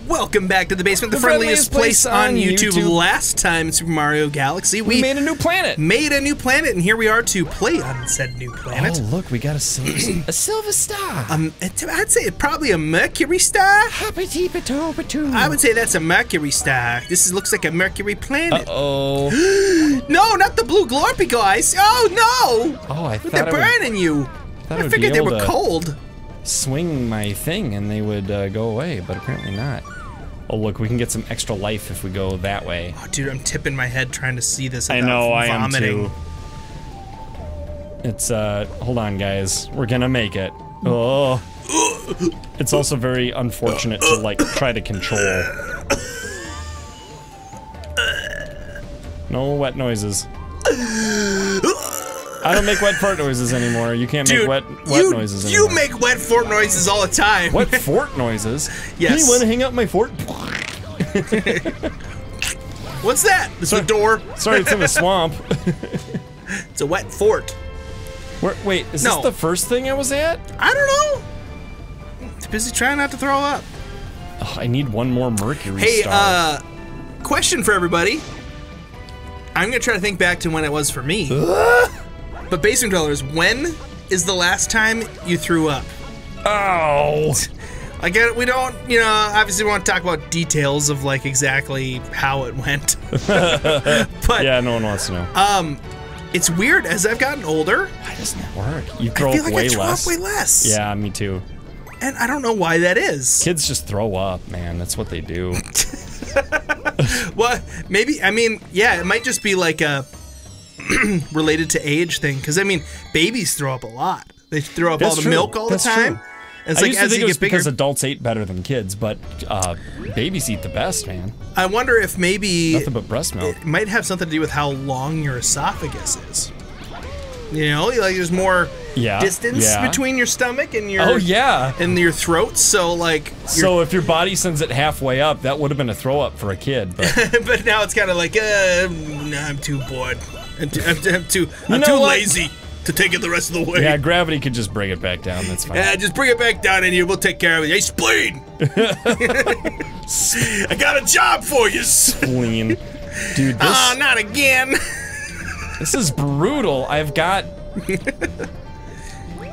Welcome back to the basement, the friendliest place on YouTube. Last time in Super Mario Galaxy, we made a new planet. And here we are to play on said new planet. Oh, look, we got a silver star. I'd say it's probably a Mercury star. I would say that's a Mercury star. Looks like a Mercury planet. Uh-oh. No, not the blue glorpy guys. Oh, no. Oh, I thought they're burning you. I figured they were cold. Swing my thing and they would go away, but apparently not. Oh look, we can get some extra life if we go that way. Oh dude, I'm tipping my head trying to see this. I know, I am vomiting. too. It's hold on guys, we're gonna make it. Oh, it's also very unfortunate to like try to control. No wet noises. I don't make wet fart noises anymore. You can't make wet noises anymore. You make wet fart noises all the time. Wet fort noises? Yes. You want to hang up my fort? What's that? It's a door. Sorry, it's in the swamp. It's a wet fort. Wait, is this the first thing I was at? I don't know. Too busy trying not to throw up. Oh, I need one more Mercury star. Hey, question for everybody. I'm gonna try to think back to when it was for me. But Basement Dwellers, when is the last time you threw up? Oh! I get it, we don't, you know, obviously we want to talk about details of like exactly how it went. But yeah, no one wants to know. It's weird, as I've gotten older. Why doesn't it work? You throw I feel up like way I throw less. up way less. Yeah, me too. And I don't know why that is. Kids just throw up, man. That's what they do. Well, maybe, I mean, yeah, it might just be like a related to age thing, because I mean, babies throw up a lot. They throw up all the milk all the time. And it's like as you get bigger, because adults ate better than kids, but babies eat the best, man. I wonder if maybe nothing but breast milk. It might have something to do with how long your esophagus is. You know, like there's more distance between your stomach and your and your throat. So like, if your body sends it halfway up, that would have been a throw up for a kid. But but now it's kind of like, I'm too bored. I'm too lazy to take it the rest of the way. Yeah, gravity could just bring it back down. That's fine. Yeah, just bring it back down, and we'll take care of it. Hey, spleen! I got a job for you. Spleen, dude. This, not again. This is brutal. I've got.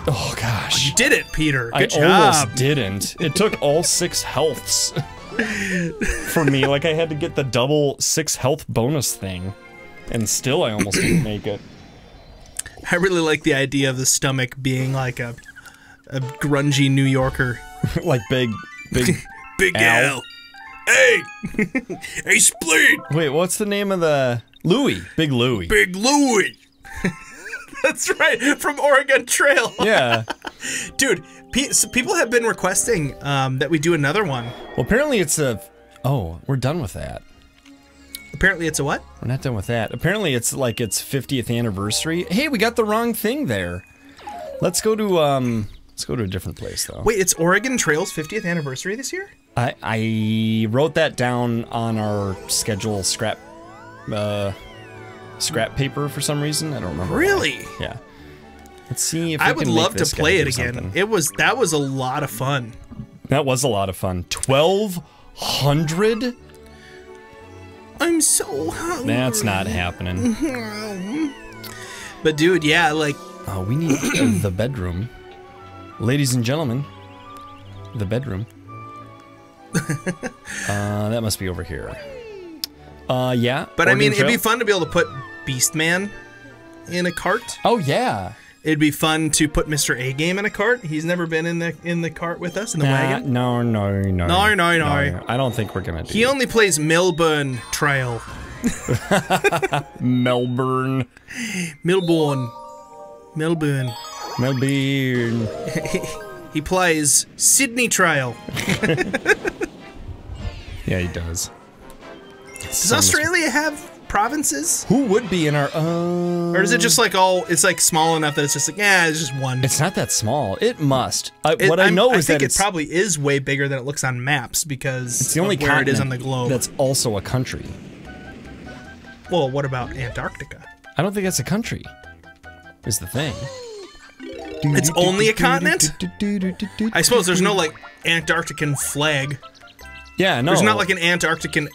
Oh gosh. You did it, Peter. Good job. I almost didn't. It took all 6 healths for me. Like I had to get the double 6 health bonus thing, and still I almost didn't make it. I really like the idea of the stomach being like a grungy New Yorker. Like big Al. Hey! Hey, spleen! Wait, what's the name of the... Louie. Big Louie. Big Louie! That's right, from Oregon Trail. Yeah. Dude, people have been requesting that we do another one. Well, apparently it's a... Oh, we're done with that. Apparently it's a what? We're not done with that. Apparently it's like its 50th anniversary. Hey, we got the wrong thing there. Let's go to a different place though. Wait, it's Oregon Trail's 50th anniversary this year? I wrote that down on our schedule scrap paper for some reason. I don't remember. Really? Why. Yeah. Let's see if I would love to play it again. Something. That was a lot of fun. That was a lot of fun. 1,200? I'm so hungry. That's not happening. But dude, yeah, like... Oh, we need the bedroom. Ladies and gentlemen, the bedroom. That must be over here. Yeah. But I mean, it'd be fun to be able to put Beastman in a cart. Oh, yeah. It'd be fun to put Mr. A-Game in a cart. He's never been in the cart with us, in the wagon. No. I don't think we're gonna do He only plays Melbourne Trail. Melbourne. He plays Sydney Trail. Yeah, he does. Does Australia have provinces? Who would be in our or is it just like it's like small enough that it's just like, it's just one? It's not that small. It must. What I know is that it probably is way bigger than it looks on maps because it's the only where it is on the globe. That's also a country. Well, what about Antarctica? I don't think that's a country. Is the thing. It's only a continent? I suppose there's no like Antarctican flag. Yeah, no. There's not like an Antarctican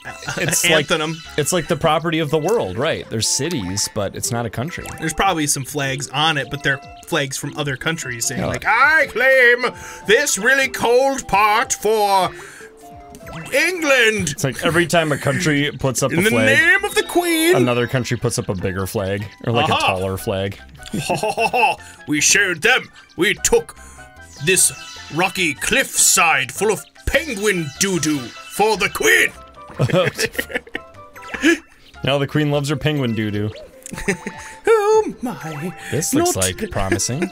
anthem. It's like the property of the world, right? There's cities, but it's not a country. There's probably some flags on it, but they're flags from other countries saying like, I claim this really cold part for England. It's like every time a country puts up a flag, in the name of the Queen, another country puts up a bigger flag, or like a taller flag. We showed them. We took this rocky cliffside full of penguin doo-doo for the Queen. Now the Queen loves her penguin doo-doo. Oh my. This looks like promising.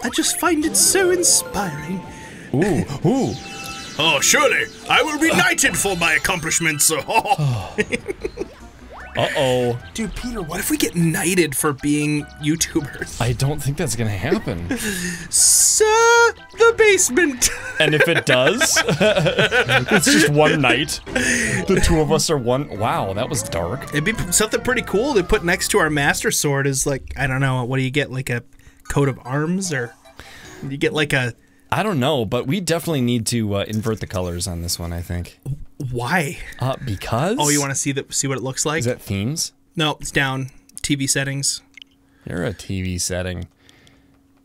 I just find it so inspiring. Ooh, ooh. Oh, surely I will be knighted for my accomplishments. Uh-oh. Dude, Peter, what if we get knighted for being YouTubers? I don't think that's gonna happen. Sir, the basement. And if it does, it's just one night. The two of us are one. Wow, that was dark. It'd be something pretty cool to put next to our master sword is like, I don't know, what do you get, like a coat of arms, or you get like a... I don't know, but we definitely need to invert the colors on this one, I think. Why? Because? Oh, you want to see what it looks like? Is that themes? No, it's down. TV settings. You're a TV setting.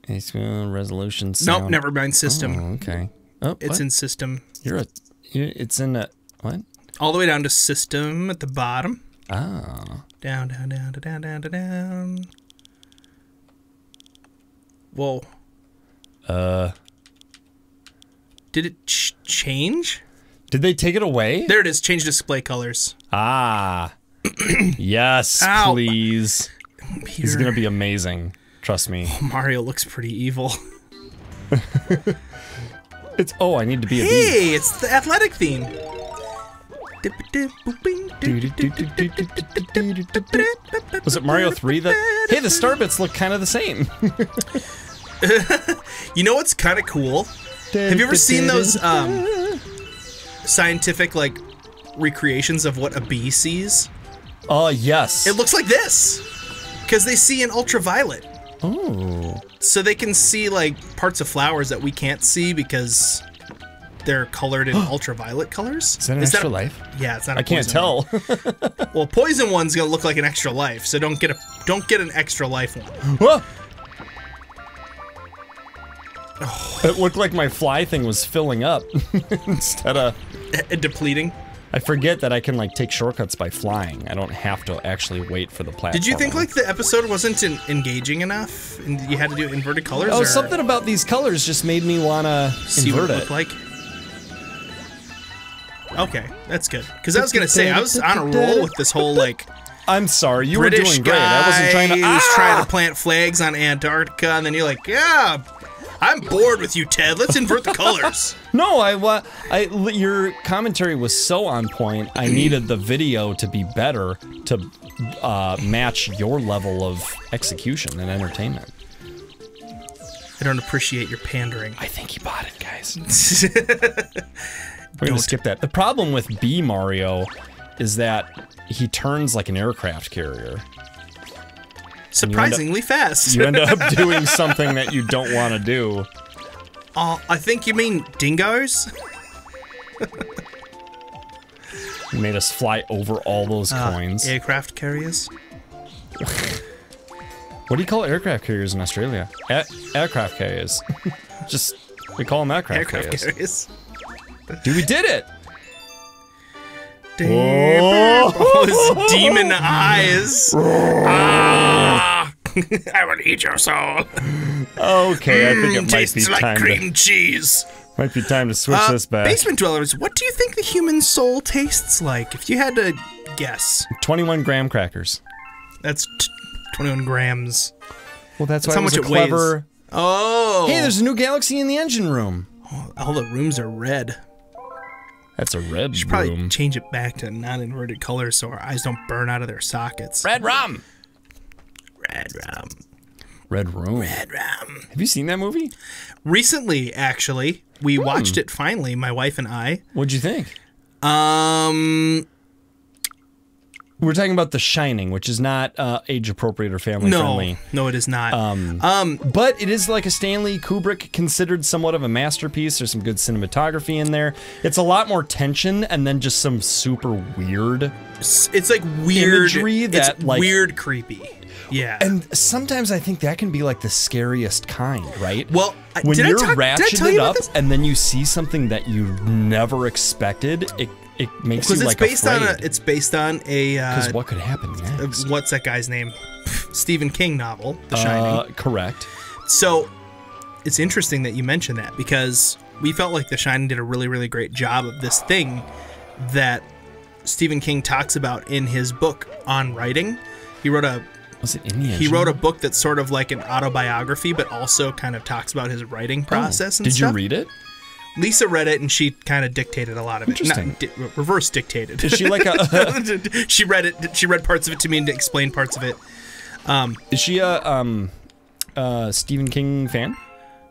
It's resolution sound. Nope, never mind. System. Oh, okay. Oh, it's in system. It's in a, what? All the way down to system at the bottom. Oh. Down, down, down, down, down, down, down. Whoa. Did it change? Did they take it away? There it is. Change display colors. Ah. Yes, Ow. please. Peter. This is gonna be amazing. Trust me. Oh, Mario looks pretty evil. It's I need to be a bee. Hey, it's the athletic theme. Was it Mario 3 that? Hey, the star bits look kind of the same. You know what's kind of cool? Have you ever seen those scientific like recreations of what a bee sees? Oh, yes. It looks like this because they see in ultraviolet. Oh. So they can see like parts of flowers that we can't see because they're colored in ultraviolet colors. Is that an extra life? Yeah, it's not. I can't tell. Well, poison one's gonna look like an extra life, so don't get an extra life one. Whoa. It looked like my fly thing was filling up instead of depleting. I forget that I can like take shortcuts by flying. I don't have to actually wait for the platform. Did you think like the episode wasn't engaging enough, and you had to do inverted colors? Oh, or something about these colors just made me wanna see invert what it it. looked like. Okay, that's good. Because I was gonna say I was on a roll with this whole like. I'm sorry, you British were doing great. I wasn't trying to. He was trying to plant flags on Antarctica, and then you're like, yeah. I'm bored with you, Ted. Let's invert the colors. No, your commentary was so on point. I needed the video to be better to match your level of execution and entertainment. I don't appreciate your pandering. I think you bought it, guys. We're gonna skip that. The problem with B Mario is that he turns like an aircraft carrier. Surprisingly fast. You end up doing something that you don't want to do. I think you mean dingoes? You made us fly over all those coins. Aircraft carriers? What do you call aircraft carriers in Australia? Aircraft carriers. Just, we call them aircraft carriers. Dude, we did it! Oh, his demon eyes. I will eat your soul. Okay, I think it might tastes be like time cream cheese. Might be time to switch this back. Basement dwellers, what do you think the human soul tastes like? If you had to guess. 21 graham crackers. That's 21 grams. Well, that's why how it was much a it clever... weighs. Oh. Hey, there's a new galaxy in the engine room. Oh, all the rooms are red. That's a red Should probably change it back to non-inverted colors so our eyes don't burn out of their sockets. Red rum. Red rum. Red room. Red rum. Have you seen that movie? Recently, actually. We watched it finally, my wife and I. What'd you think? We're talking about The Shining, which is not age appropriate or family friendly. No, it is not. But it is like a Stanley Kubrick considered somewhat of a masterpiece. There's some good cinematography in there. It's a lot more tension and then just some super weird. It's like weird imagery that it's like weird creepy. Yeah. And sometimes I think that can be like the scariest kind, right? Well, when you're ratcheted up and then you see something that you never expected, it makes you like afraid. It's based on a because what could happen next? What's that guy's name? Stephen King novel, The Shining. Correct. So it's interesting that you mentioned that because we felt like The Shining did a really, really great job of this thing that Stephen King talks about in his book on writing. He wrote a wrote a book that's sort of like an autobiography, but also kind of talks about his writing process and stuff. Did you read it? Lisa read it, and she kind of dictated a lot of it. Interesting. Not reverse dictated. Is she like a... She read it. She read parts of it to me and explained parts of it. Is she a Stephen King fan?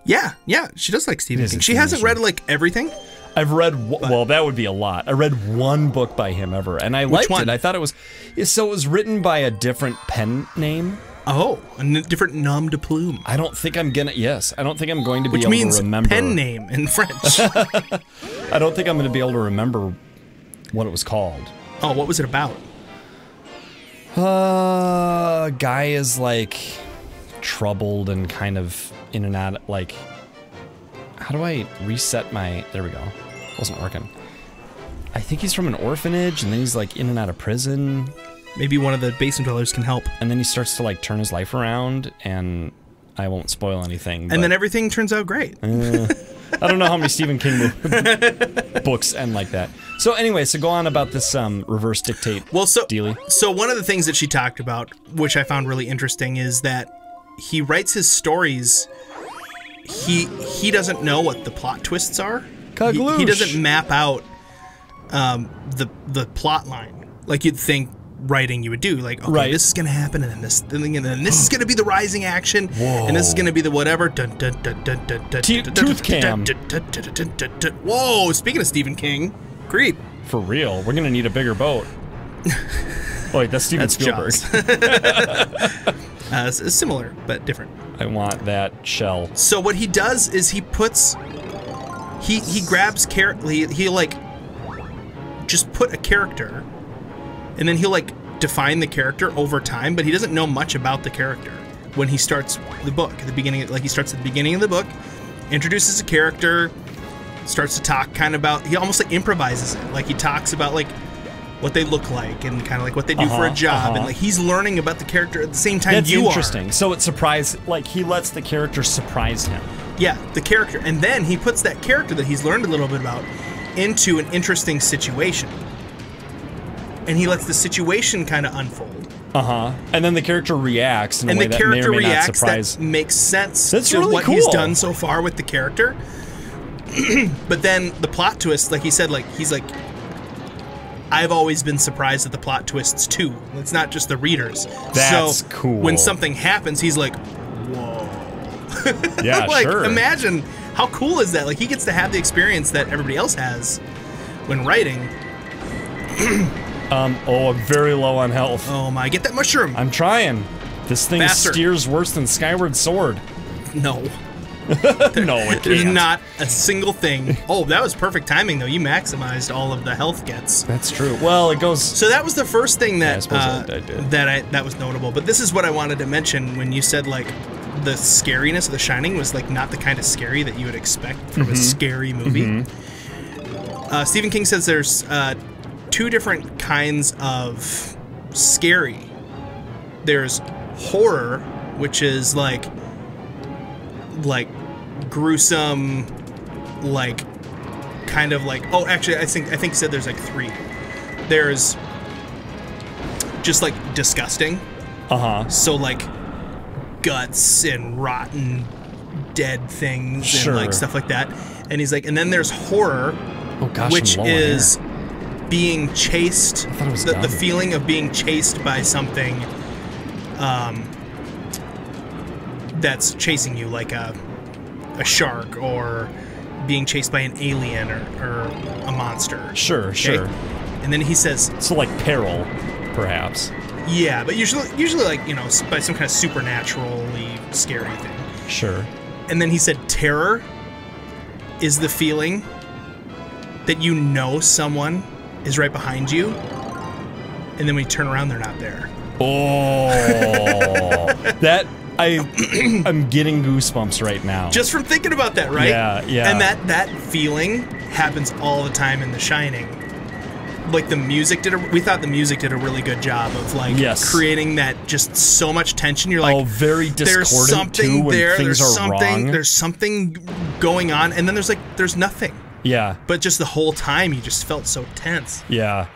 Yeah, she does like Stephen King. She hasn't read like everything. I've read, well, that would be a lot. I read one book by him ever, and I liked it. I thought it was, so it was written by a different pen name. Oh, a different nom de plume. I don't think I'm gonna, I don't think I'm going to be able to remember. Which means pen name in French. I don't think I'm going to be able to remember what it was called. Oh, what was it about? Guy is like troubled and kind of in and out, like, how do I reset my, there we go. Wasn't working. I think he's from an orphanage and then he's like in and out of prison. Maybe one of the basement dwellers can help. And then he starts to like turn his life around, and I won't spoil anything. And then everything turns out great. I don't know how many Stephen King books end like that. So anyway, so go on about this reverse dictate dealie. So one of the things that she talked about, which I found really interesting, is that he writes his stories. He doesn't know what the plot twists are. He doesn't map out the plot line like you'd think writing you would do. Like, okay, this is gonna happen, and then this, and then this is gonna be the rising action, and this is gonna be the whatever. Tooth cam. Whoa! Speaking of Stephen King, creep. For real, we're gonna need a bigger boat. Wait, that's Steven Spielberg. Similar but different. I want that shell. So what he does is he puts, he grabs he like just put a character, and then he'll like define the character over time, but he doesn't know much about the character when he starts the book at the beginning. Like he starts at the beginning of the book, introduces a character, starts to talk kind of about, he almost like improvises it. Like he talks about like what they look like and kind of like what they do for a job, and like he's learning about the character at the same time you are. That's interesting. So it's like he lets the character surprise him. Yeah, the character, and then he puts that character that he's learned a little bit about into an interesting situation, and he lets the situation kind of unfold. And then the character reacts in a way that may or may not surprise. That makes sense. That's to really what cool. He's done so far with the character. But then the plot twist, like he said, like he's like, I've always been surprised at the plot twists too. It's not just the readers. That's cool. When something happens, he's like, whoa. Yeah, like, sure. Imagine how cool is that? Like he gets to have the experience that everybody else has when writing. I'm very low on health. Oh my, get that mushroom. I'm trying. This thing steers worse than Skyward Sword. No. No, it can't. There's not a single thing. Oh, that was perfect timing, though. You maximized all of the health gets. That's true. Well, it goes... So that was the first thing that I that was notable. But this is what I wanted to mention when you said, like, the scariness of The Shining was, like, not the kind of scary that you would expect from a scary movie. Stephen King says there's two different kinds of scary. There's horror, which is, like gruesome, like kind of like, oh, actually I think he said there's like three. There's just like disgusting. So like guts and rotten dead things and like stuff like that. And he's like, and then there's horror, which is being chased, the feeling of being chased by something that's chasing you, like a shark, or being chased by an alien or a monster. Sure. And then he says... So like peril. perhaps. Yeah, but usually like, you know, by some kind of supernaturally scary thing. Sure. And then he said terror is the feeling that you know someone is right behind you, and then when you turn around, they're not there. Oh, that I'm getting goosebumps right now. Just from thinking about that, right? Yeah, yeah. And that feeling happens all the time in The Shining. Like we thought the music did a really good job of like creating that just so much tension. You're like, very discordant there's something too when there. things There's are something. wrong. There's something going on, and then there's nothing. Yeah. But just the whole time, you just felt so tense. Yeah.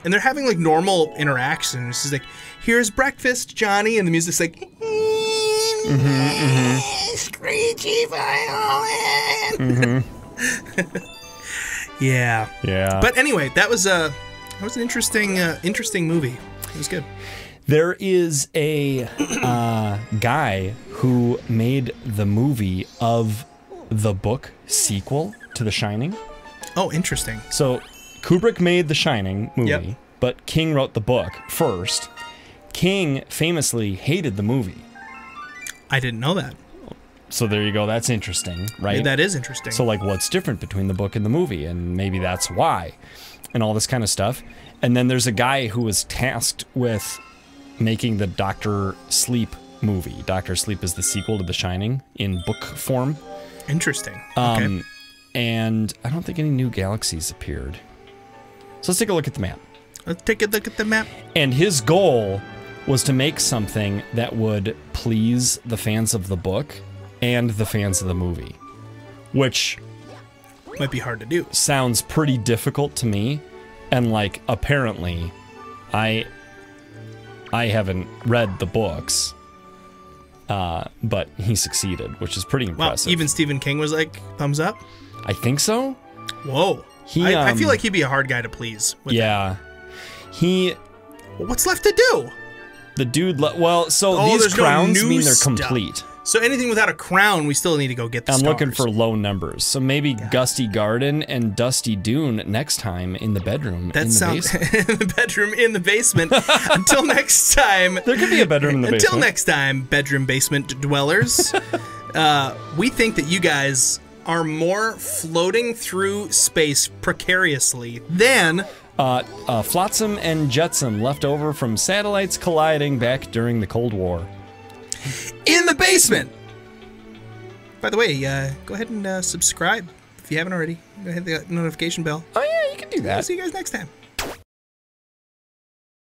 And they're having like normal interactions. It's like, here's breakfast, Johnny, and the music's like, screechy violin. Yeah. Yeah. But anyway, that was an interesting movie. It was good. There is a guy who made the movie of the book sequel to The Shining. Oh, interesting. So Kubrick made The Shining movie, but King wrote the book first. King famously hated the movie. I didn't know that. So there you go. That's interesting, right? Yeah, that is interesting. So like, what's different between the book and the movie? And maybe that's why, and all this kind of stuff. And then there's a guy who was tasked with making the Dr. Sleep movie. Dr. Sleep is the sequel to The Shining in book form. Interesting. Okay. And I don't think any new galaxies appeared. So let's take a look at the map. Let's take a look at the map. And his goal was to make something that would please the fans of the book and the fans of the movie, which might be hard to do. Sounds pretty difficult to me, and like apparently, I haven't read the books, but he succeeded, which is pretty impressive. Wow, even Stephen King was like, thumbs up? I think so. Whoa. I feel like he'd be a hard guy to please. With that. What's left to do? The dude, these crowns mean they're complete. So anything without a crown, we still need to go get the I'm stars. looking for low numbers. So maybe Gusty Garden and Dusty Dune next time in the bedroom. That sounds in the bedroom in the basement. Until next time. There could be a bedroom in the basement. Until next time, bedroom basement dwellers. We think that you guys are more floating through space precariously than Flotsam and Jetsam left over from satellites colliding back during the Cold War. In the basement! By the way, go ahead and subscribe if you haven't already. Go ahead and hit the notification bell. Oh yeah, you can do that. See you guys next time.